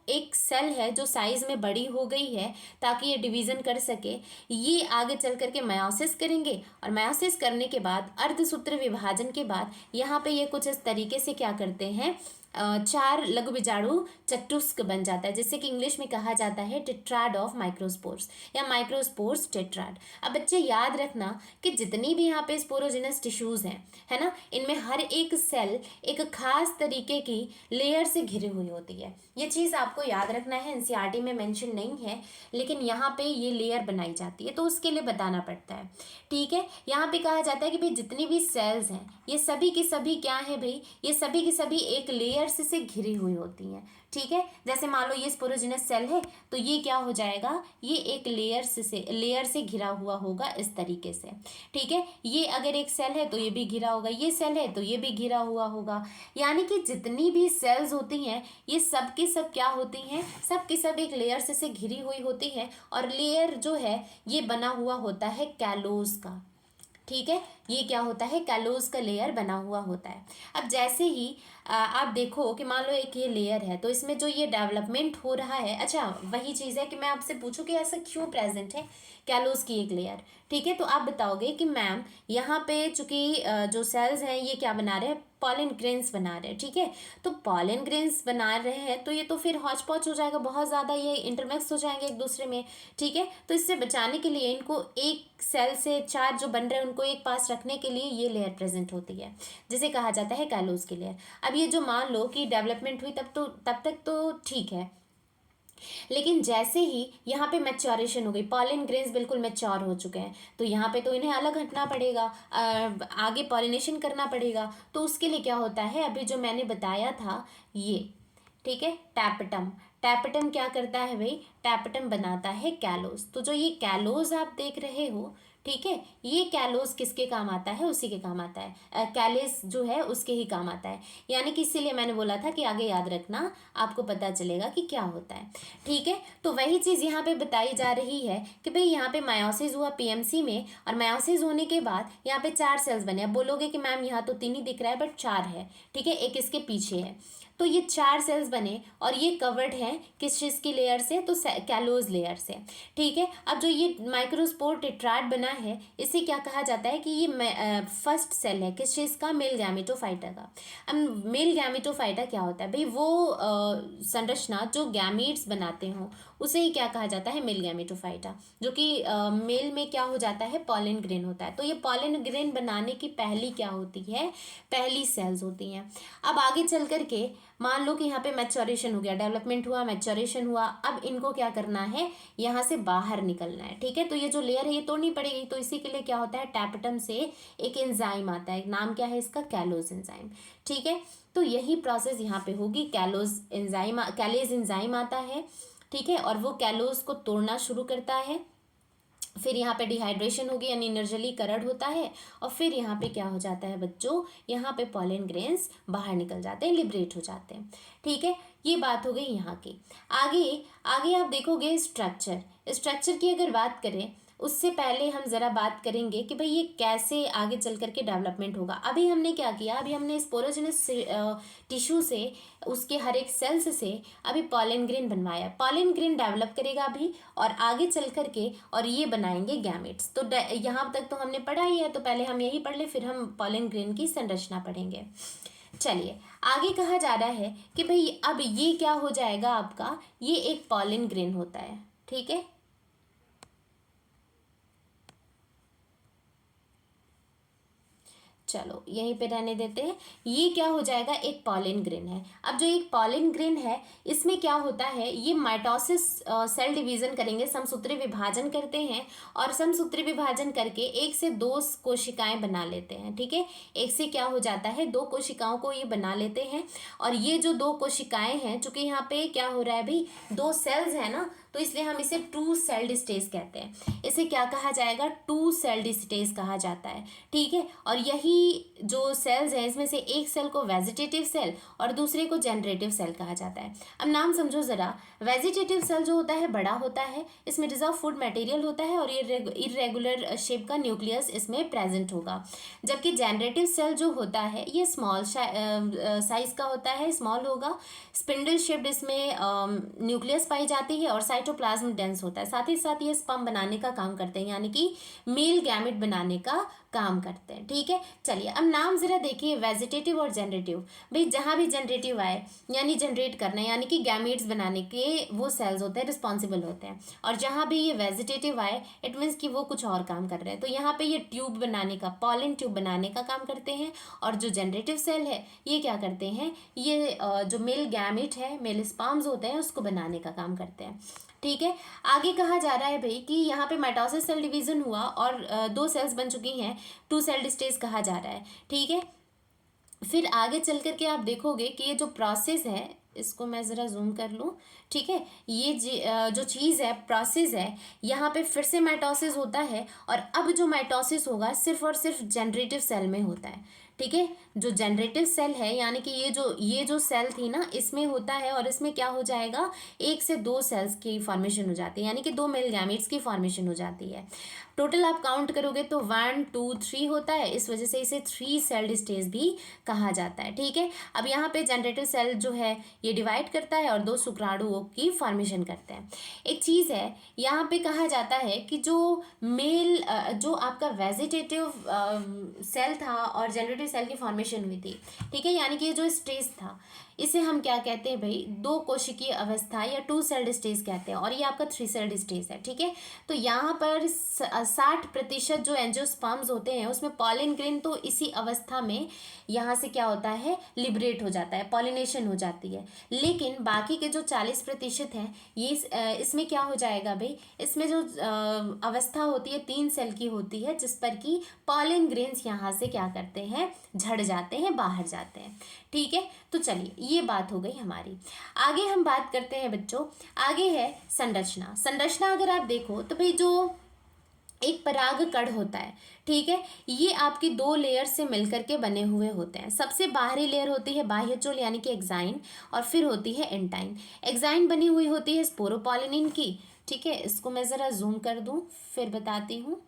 A: एक सेल है जो साइज में बड़ी हो गई है ताकि ये डिवीज़न कर सके, ये आगे चल करके मायोसिस करेंगे, और मायोसिस करने के बाद अर्धसूत्र विभाजन के बाद यहाँ पे ये कुछ इस तरीके से क्या करते हैं, 4 लघु बीजाणु चतुष्क बन जाता है, जिससे कि इंग्लिश में कहा जाता है टेट्राड ऑफ माइक्रोस्पोर्स या माइक्रोस्पोर्स टेट्राड। अब बच्चे याद रखना कि जितनी भी यहाँ पे स्पोरोजिनस टिश्यूज हैं, है ना, इनमें हर एक सेल एक खास तरीके की लेयर से घिरी हुई होती है। ये चीज़ आपको याद रखना है, एनसीईआरटी में मेंशन नहीं है, लेकिन यहाँ पे ये लेयर बनाई जाती है तो उसके लिए बताना पड़ता है, ठीक है। यहाँ पे कहा जाता है कि भाई जितनी भी सेल्स हैं ये सभी की सभी क्या है भाई, ये सभी की सभी एक लेयर से घिरी हुई होती हैं, ठीक है। जैसे मान लो ये स्पोरोजिनस सेल है तो ये क्या हो जाएगा, ये एक लेयर से घिरा हुआ होगा इस तरीके से, ठीक है। ये अगर एक सेल है तो ये भी घिरा होगा, ये सेल है तो ये भी घिरा हुआ होगा, यानी कि जितनी भी सेल्स होती हैं ये सब की सब क्या होती हैं, सब की सब एक लेयर से घिरी हुई होती है, और लेयर जो है ये बना हुआ होता है कैलोस का, ठीक है। ये क्या होता है, कैलोस का लेयर बना हुआ होता है। अब जैसे ही आप देखो कि मान लो एक ये लेयर है तो इसमें जो ये डेवलपमेंट हो रहा है, अच्छा वही चीज़ है कि मैं आपसे पूछूं कि ऐसा क्यों प्रेजेंट है कैलोस की एक लेयर, ठीक है। तो आप बताओगे कि मैम यहाँ पे चूंकि जो सेल्स हैं ये क्या बना रहे हैं, पॉलन ग्रेन्स बना रहे हैं, ठीक है। तो पॉलन ग्रेन्स बना रहे हैं तो ये तो फिर हौच पौच हो जाएगा, बहुत ज़्यादा ये इंटरमिक्स हो जाएंगे एक दूसरे में, ठीक है। तो इससे बचाने के लिए इनको एक सेल से 4 जो बन रहे हैं उनको एक पास रखने के लिए ये लेयर प्रेजेंट होती है, जिसे कहा जाता है कैलोस की लेयर। अब ये जो मान लो कि डेवलपमेंट हुई तब तक तो ठीक है, लेकिन जैसे ही यहाँ पे मैच्योरेशन हो गई, पॉलन ग्रेन्स बिल्कुल मैच्योर हो चुके हैं, तो यहाँ पे तो इन्हें अलग हटना पड़ेगा, आगे पॉलिनेशन करना पड़ेगा। तो उसके लिए क्या होता है, अभी जो मैंने बताया था ये, ठीक है, टैपेटम। टैपेटम क्या करता है भाई, टैपेटम बनाता है कैलोस। तो जो ये कैलोस आप देख रहे हो, ठीक है, ये कैलोस किसके काम आता है, उसी के काम आता है, कैलेस जो है उसके ही काम आता है, यानी कि इसीलिए मैंने बोला था कि आगे याद रखना, आपको पता चलेगा कि क्या होता है, ठीक है। तो वही चीज़ यहाँ पे बताई जा रही है कि भाई यहाँ पे मायोसिस हुआ पीएमसी में, और मायोसिस होने के बाद यहाँ पे 4 सेल्स बने। अब बोलोगे कि मैम यहाँ तो 3 ही दिख रहा है, बट 4 है, ठीक है, एक इसके पीछे है। तो ये 4 सेल्स बने और ये कवर्ड हैं किस चीज़ की लेयर से, तो कैलोज लेयर से, ठीक है। अब जो ये माइक्रोस्पोर टेट्राड बना है इसे क्या कहा जाता है कि ये फर्स्ट सेल है किस चीज़ का, मेल गैमेटोफाइटा का। अब मेल गैमेटोफाइटा क्या होता है भाई, वो संरचना जो गैमीट्स बनाते हों उसे ही क्या कहा जाता है, मेल गैमेटोफाइटा, जो कि मेल में क्या हो जाता है, पॉलन ग्रेन होता है। तो ये पॉलन ग्रेन बनाने की पहली क्या होती है, पहली सेल्स होती हैं। अब आगे चल करके मान लो कि यहाँ पे मैच्योरेशन हो गया, डेवलपमेंट हुआ, मैच्योरेशन हुआ, अब इनको क्या करना है, यहाँ से बाहर निकलना है, ठीक है। तो ये जो लेयर है ये तोड़नी पड़ेगी, तो इसी के लिए क्या होता है, टैपेटम से एक एंजाइम आता है, नाम क्या है इसका, कैलोज एंजाइम, ठीक है। तो यही प्रोसेस यहाँ पे होगी, कैलेज एंजाइम आता है, ठीक है, और वो कैलोज को तोड़ना शुरू करता है, फिर यहाँ पे डिहाइड्रेशन होगी यानी निर्जलीकरण होता है, और फिर यहाँ पे क्या हो जाता है बच्चों, यहाँ पे पॉलन ग्रेन्स बाहर निकल जाते हैं, लिबरेट हो जाते हैं। ठीक है, ये बात हो गई यहाँ की। आगे आगे आप देखोगे स्ट्रक्चर, स्ट्रक्चर की अगर बात करें उससे पहले हम ज़रा बात करेंगे कि भाई ये कैसे आगे चल करके डेवलपमेंट होगा। अभी हमने क्या किया, अभी हमने स्पोरोजेनस टिश्यू से, उसके हर एक सेल्स से अभी पॉलन ग्रेन बनवाया। पॉलन ग्रेन डेवलप करेगा अभी और आगे चल करके और ये बनाएंगे गैमेट्स। तो यहाँ तक तो हमने पढ़ा ही है, तो पहले हम यही पढ़ ले, फिर हम पॉलन ग्रेन की संरचना पढ़ेंगे। चलिए आगे कहा जा रहा है कि भाई अब ये क्या हो जाएगा आपका, ये एक पॉलन ग्रेन होता है। ठीक है, चलो यहीं पे रहने देते हैं। ये क्या हो जाएगा, एक पॉलन ग्रेन है। अब जो एक पॉलन ग्रेन है इसमें क्या होता है, ये माइटोसिस सेल डिवीजन करेंगे, समसूत्री विभाजन करते हैं, और समसूत्री विभाजन करके एक से दो कोशिकाएं बना लेते हैं। ठीक है, एक से क्या हो जाता है, दो कोशिकाओं को ये बना लेते हैं। और ये जो दो कोशिकाएं हैं, चूंकि यहाँ पे क्या हो रहा है भाई, दो सेल्स है ना, तो इसलिए हम इसे टू सेल्ड स्टेज कहते हैं। इसे क्या कहा जाएगा, टू सेल्ड स्टेज कहा जाता है। ठीक है, और यही जो सेल्स हैं इसमें से एक सेल को वेजिटेटिव सेल और दूसरे को जनरेटिव सेल कहा जाता है। अब नाम समझो ज़रा, वेजिटेटिव सेल जो होता है बड़ा होता है, इसमें रिजर्व फूड मटेरियल होता है और इरेगुलर शेप का न्यूक्लियस इसमें प्रेजेंट होगा। जबकि जनरेटिव सेल जो होता है ये स्मॉल साइज का होता है, स्मॉल होगा, स्पिंडल शेप्ड इसमें न्यूक्लियस पाई जाती है और साइटोप्लाज्म डेंस होता है। साथ ही साथ ये स्पर्म बनाने का काम करते हैं, यानी कि मेल गैमेट बनाने का काम करते हैं। ठीक है, चलिए अब नाम जरा देखिए, वेजिटेटिव और जनरेटिव। भाई जहाँ भी जनरेटिव आए यानी जनरेट करना, यानी कि गैमेट्स बनाने के वो सेल्स होते हैं, रिस्पॉन्सिबल होते हैं। और जहाँ भी ये वेजिटेटिव आए इट मीन्स कि वो कुछ और काम कर रहे हैं। तो यहाँ पे ये ट्यूब बनाने का, पॉलन ट्यूब बनाने का काम करते हैं। और जो जनरेटिव सेल है ये क्या करते हैं, ये जो मेल गैमेट है, मेल स्पर्म्स होते हैं, उसको बनाने का काम करते हैं। ठीक है, आगे कहा जा रहा है भाई कि यहाँ पे माइटोसिस सेल डिवीजन हुआ और दो सेल्स बन चुकी हैं, टू सेल्ड स्टेज कहा जा रहा है। ठीक है, फिर आगे चल कर के आप देखोगे कि ये जो प्रोसेस है, इसको मैं ज़रा जूम कर लूँ। ठीक है, ये जो चीज़ है, प्रोसेस है, यहाँ पे फिर से माइटोसिस होता है। और अब जो माइटोसिस होगा सिर्फ और सिर्फ जनरेटिव सेल में होता है। ठीक है, जो जनरेटिव सेल है यानी कि ये जो सेल थी ना, इसमें होता है। और इसमें क्या हो जाएगा, एक से दो सेल्स की फॉर्मेशन हो जाती है, यानी कि दो मेल गैमेट्स की फॉर्मेशन हो जाती है। टोटल आप काउंट करोगे तो 1 2 3 होता है, इस वजह से इसे थ्री सेल्ड स्टेज भी कहा जाता है। ठीक है, अब यहाँ पे जनरेटिव सेल जो है ये डिवाइड करता है और दो शुक्राणुओं की फॉर्मेशन करते हैं। एक चीज़ है, यहाँ पे कहा जाता है कि जो मेल जो आपका वेजिटेटिव सेल था और जनरेटिव सेल की फॉर्मेशन हुई थी, ठीक है, यानी कि ये जो स्टेज था इसे हम क्या कहते हैं भाई, दो कोशिकीय अवस्था या टू सेल्ड स्टेज कहते हैं। और ये आपका थ्री सेल्ड स्टेज है। ठीक है, तो यहाँ पर 60% जो एंजियोस्पर्म्स होते हैं उसमें पॉलन ग्रेन तो इसी अवस्था में यहाँ से क्या होता है, लिबरेट हो जाता है, पॉलिनेशन हो जाती है। लेकिन बाकी के जो 40% हैं ये इसमें क्या हो जाएगा भाई, इसमें जो अवस्था होती है 3 सेल की होती है, जिस पर कि पॉलन ग्रेन्स यहाँ से क्या करते हैं, झड़ जाते हैं, बाहर जाते हैं। ठीक है, तो चलिए ये बात हो गई हमारी। आगे हम बात करते हैं बच्चों, आगे है संरचना। संरचना अगर आप देखो तो भाई जो एक पराग कण होता है, ठीक है, ये आपकी दो लेयर से मिलकर के बने हुए होते हैं। सबसे बाहरी लेयर होती है बाह्यचोल यानी कि एक्साइन, और फिर होती है एंटाइन। एक्साइन बनी हुई होती है स्पोरोपोलिनिन की। ठीक है, इसको मैं ज़रा जूम कर दूं फिर बताती हूँ।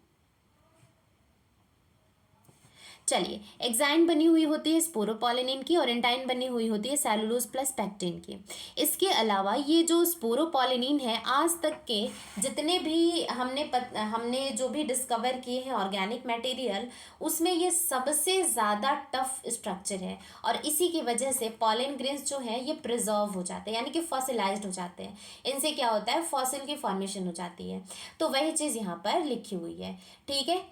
A: चलिए, एक्साइन बनी हुई होती है स्पोरोपोलिनिन की और एंटाइन बनी हुई होती है सेलुलोज प्लस पैक्टिन की। इसके अलावा ये जो स्पोरोपोलिनिन है, आज तक के जितने भी हमने जो भी डिस्कवर किए हैं ऑर्गेनिक मटेरियल, उसमें ये सबसे ज़्यादा टफ स्ट्रक्चर है। और इसी की वजह से पॉलन ग्रेन्स जो है ये प्रिजर्व हो जाते हैं, यानी कि फॉसिलाइज्ड हो जाते हैं। इनसे क्या होता है, फॉसिल की फॉर्मेशन हो जाती है। तो वही चीज़ यहाँ पर लिखी हुई है। ठीक है,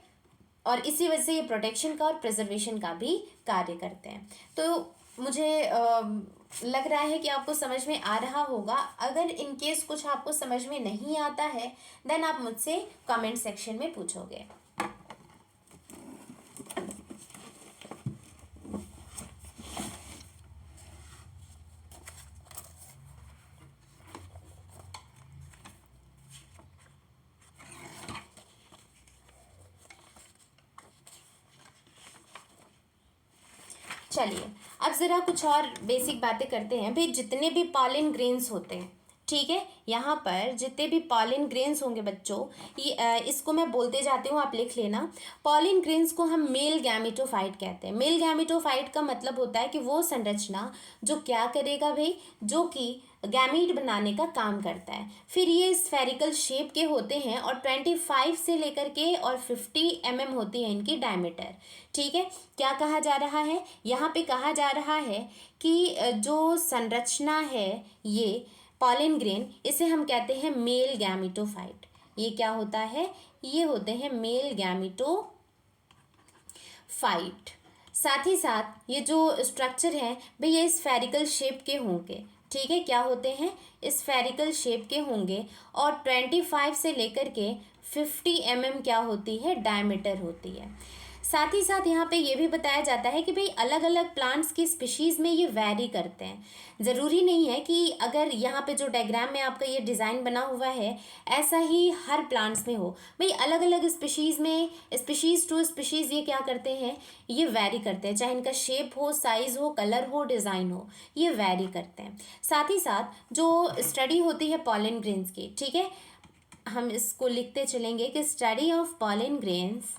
A: और इसी वजह से ये प्रोटेक्शन का और प्रिजर्वेशन का भी कार्य करते हैं। तो मुझे लग रहा है कि आपको समझ में आ रहा होगा। अगर इन केस कुछ आपको समझ में नहीं आता है देन आप मुझसे कमेंट सेक्शन में पूछोगे। चलिए अब ज़रा कुछ और बेसिक बातें करते हैं भाई। जितने भी पॉलिन ग्रेन्स होते हैं, ठीक है, यहाँ पर जितने भी पॉलिन ग्रेन्स होंगे बच्चों, ये इसको मैं बोलते जाती हूँ, आप लिख लेना। पॉलिन ग्रेन्स को हम मेल गैमेटोफाइट कहते हैं। मेल गैमेटोफाइट का मतलब होता है कि वो संरचना जो क्या करेगा भाई, जो कि गैमीट बनाने का काम करता है। फिर ये स्फेरिकल शेप के होते हैं और 25 से लेकर के और 50 होती है इनकी डायमीटर। ठीक है, क्या कहा जा रहा है यहाँ पे, कहा जा रहा है कि जो संरचना है ये पॉलिन ग्रेन, इसे हम कहते हैं मेल गैमेटोफाइट। ये क्या होता है, ये होते हैं मेल गैमेटोफाइट। साथ ही साथ ये जो स्ट्रक्चर है भाई, ये स्फेरिकल शेप के होंगे। ठीक है, क्या होते हैं, स्फेरिकल शेप के होंगे और 25 से लेकर के 50 क्या होती है, डायमीटर होती है। साथ ही साथ यहाँ पे ये भी बताया जाता है कि भाई अलग अलग प्लांट्स की स्पीशीज़ में ये वैरी करते हैं। ज़रूरी नहीं है कि अगर यहाँ पे जो डायग्राम में आपका ये डिज़ाइन बना हुआ है ऐसा ही हर प्लांट्स में हो। भाई अलग अलग स्पीशीज़ में, स्पीशीज़ टू स्पीशीज़ ये क्या करते हैं, ये वैरी करते हैं, चाहे इनका शेप हो, साइज़ हो, कलर हो, डिज़ाइन हो, ये वैरी करते हैं। साथ ही साथ जो स्टडी होती है पॉलिन ग्रेन्स की, ठीक है, हम इसको लिखते चलेंगे कि study of pollen grains,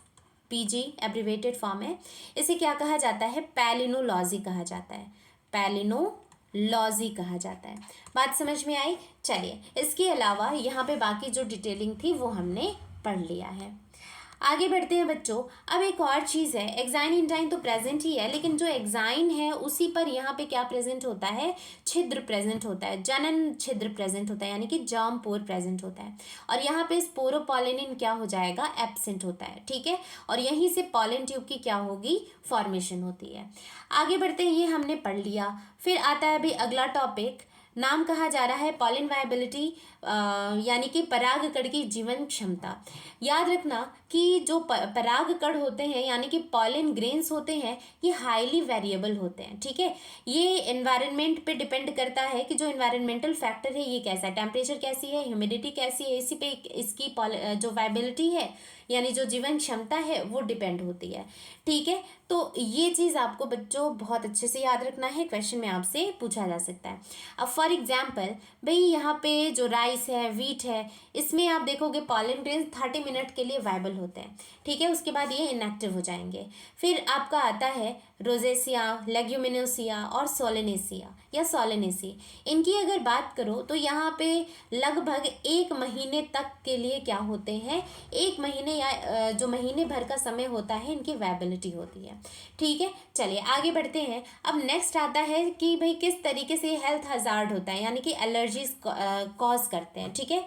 A: PG abbreviated form है, इसे क्या कहा जाता है, पैलिनोलॉजी कहा जाता है। पैलिनोलॉजी कहा जाता है। बात समझ में आई। चलिए इसके अलावा यहाँ पे बाकी जो डिटेलिंग थी वो हमने पढ़ लिया है। आगे बढ़ते हैं बच्चों। अब एक और चीज़ है, एक्साइन इंटाइन तो प्रेजेंट ही है, लेकिन जो एक्साइन है उसी पर यहाँ पे क्या प्रेजेंट होता है, छिद्र प्रेजेंट होता है, जनन छिद्र प्रेजेंट होता है, यानी कि जर्म पोर प्रेजेंट होता है। और यहाँ पे स्पोरोपोलिनिन क्या हो जाएगा, एब्सेंट होता है। ठीक है, और यहीं से पॉलन ट्यूब की क्या होगी, फॉर्मेशन होती है। आगे बढ़ते हैं, ये हमने पढ़ लिया। फिर आता है अभी अगला टॉपिक, नाम कहा जा रहा है पॉलिन वायबिलिटी, यानी कि परागकण की जीवन क्षमता। याद रखना कि जो परागकण होते हैं यानी कि पॉलिन ग्रेन्स होते हैं, ये हाईली वेरिएबल होते हैं। ठीक है, ये एनवायरनमेंट पे डिपेंड करता है कि जो एनवायरनमेंटल फैक्टर है ये कैसा है, टेम्परेचर कैसी है, ह्यूमिडिटी कैसी है, इसी पे इसकी जो वायबिलिटी है यानी जो जीवन क्षमता है वो डिपेंड होती है। ठीक है, तो ये चीज़ आपको बच्चों बहुत अच्छे से याद रखना है, क्वेश्चन में आपसे पूछा जा सकता है। अब फॉर एग्जाम्पल भाई यहाँ पे जो राइस है, वीट है, इसमें आप देखोगे पॉलिन ग्रेन्स 30 मिनट के लिए वायबल होते हैं। ठीक है, उसके बाद ये इनएक्टिव हो जाएंगे। फिर आपका आता है रोजेसिया, लेग्यूमिनोसिया और सोलेनेसिया या सोलेनेसी। इनकी अगर बात करो तो यहाँ पे लगभग 1 महीने तक के लिए क्या होते हैं, 1 महीने या जो महीने भर का समय होता है इनकी वायबिलिटी होती है। ठीक है, चलिए आगे बढ़ते हैं। अब नेक्स्ट आता है कि भाई किस तरीके से हेल्थ हजार्ड होता है, यानी कि एलर्जीज कॉज करते हैं। ठीक है,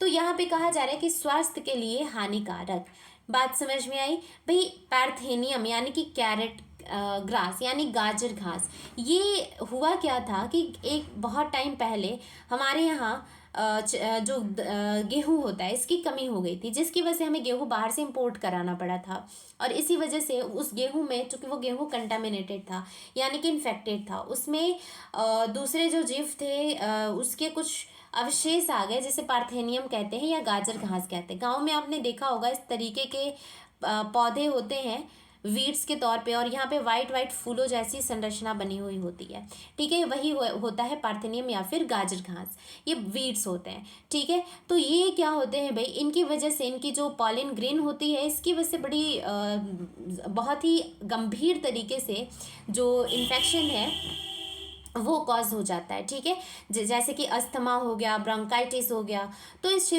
A: तो यहाँ पे कहा जा रहा है कि स्वास्थ्य के लिए हानिकारक। बात समझ में आई भाई। पैर्थेनियम यानी कि कैरेट ग्रास यानी गाजर घास, ये हुआ क्या था कि एक बहुत टाइम पहले हमारे यहाँ जो गेहूँ होता है इसकी कमी हो गई थी, जिसकी वजह से हमें गेहूँ बाहर से इंपोर्ट कराना पड़ा था। और इसी वजह से उस गेहूँ में, चूँकि वो गेहूँ कंटामिनेटेड था यानी कि इन्फेक्टेड था, उसमें दूसरे जो जीव थे उसके कुछ अवशेष आ गए, जिसे पार्थेनियम कहते हैं या गाजर घास कहते हैं। गाँव में आपने देखा होगा इस तरीके के पौधे होते हैं वीड्स के तौर पे, और यहाँ पे वाइट वाइट फूलों जैसी संरचना बनी हुई होती है। ठीक है, वही होता है पार्थेनियम या फिर गाजर घास, ये वीड्स होते हैं। ठीक है, तो ये क्या होते हैं भाई, इनकी वजह से इनकी जो पॉलिन ग्रेन होती है इसकी वजह से बड़ी बहुत ही गंभीर तरीके से जो इन्फेक्शन है वो कॉज हो जाता है। ठीक है, जैसे कि अस्थमा हो गया, ब्रोंकाइटिस हो गया, तो इस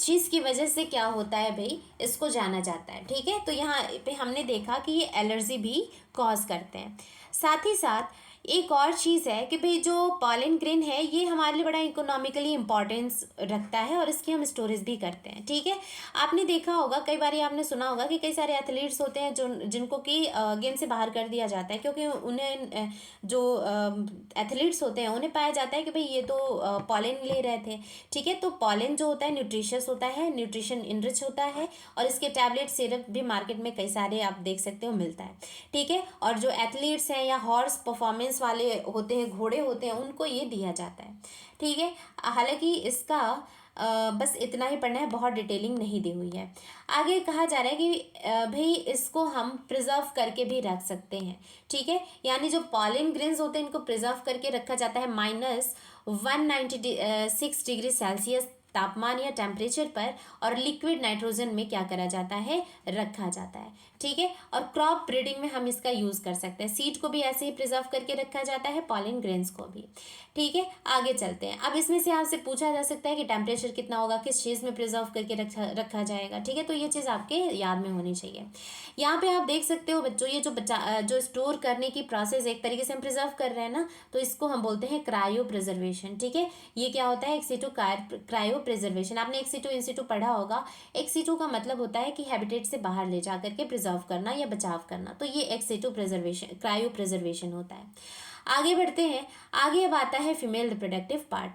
A: चीज़ की वजह से क्या होता है भाई, इसको जाना जाता है। ठीक है, तो यहाँ पे हमने देखा कि ये एलर्जी भी कॉज करते हैं। साथ ही साथ एक और चीज़ है कि भाई जो पॉलिन ग्रेन है ये हमारे लिए बड़ा इकोनॉमिकली इम्पोर्टेंस रखता है और इसकी हम स्टोरेज भी करते हैं। ठीक है, आपने देखा होगा, कई बार आपने सुना होगा कि कई सारे एथलीट्स होते हैं जिनको कि गेम से बाहर कर दिया जाता है, क्योंकि उन्हें जो एथलीट्स होते हैं उन्हें पाया जाता है कि भाई ये तो पॉलिन ले रहे थे। ठीक है, तो पॉलिन जो होता है न्यूट्रिशियस होता है, न्यूट्रिशन इनरिच होता है, और इसके टैबलेट सिरप भी मार्केट में कई सारे आप देख सकते हो मिलता है। ठीक है, और जो एथलीट्स हैं या हॉर्स परफॉर्मेंस भैंस वाले होते हैं, घोड़े होते हैं, उनको ये दिया जाता है। ठीक है, हालांकि इसका बस इतना ही पढ़ना है, बहुत डिटेलिंग नहीं दी हुई है। आगे कहा जा रहा है कि भाई इसको हम प्रिजर्व करके भी रख सकते हैं। ठीक है, यानी जो पॉलिन ग्रेन्स होते हैं इनको प्रिजर्व करके रखा जाता है -196 डिग्री सेल्सियस तापमान या टेम्परेचर पर, और लिक्विड नाइट्रोजन में क्या करा जाता है, रखा जाता है। ठीक है, और क्रॉप ब्रीडिंग में हम इसका यूज़ कर सकते हैं। सीड को भी ऐसे ही प्रिजर्व करके रखा जाता है, पॉलिन ग्रेन्स को भी। ठीक है, आगे चलते हैं। अब इसमें से आपसे पूछा जा सकता है कि टेम्परेचर कितना होगा, किस चीज़ में प्रिजर्व करके रखा जाएगा। ठीक है, तो ये चीज़ आपके याद में होनी चाहिए। यहाँ पे आप देख सकते हो बच्चों, ये जो स्टोर करने की प्रोसेस एक तरीके से हम प्रिजर्व कर रहे हैं ना, तो इसको हम बोलते हैं क्रायो प्रिजर्वेशन। ठीक है, ये क्या होता है, एक्सीटू क्रायो प्रिजर्वेशन। आपने एक्सीटू इंसीटू पढ़ा होगा। एक्सीटू का मतलब होता है कि हैबिटेट से बाहर ले जा करके प्रिजर्व करना या बचाव करना, तो ये एक्सीटू प्रिजर्वेशन, क्रायो प्रिजर्वेशन होता है। आगे बढ़ते हैं। आगे अब आता है फीमेल रिप्रोडक्टिव पार्ट।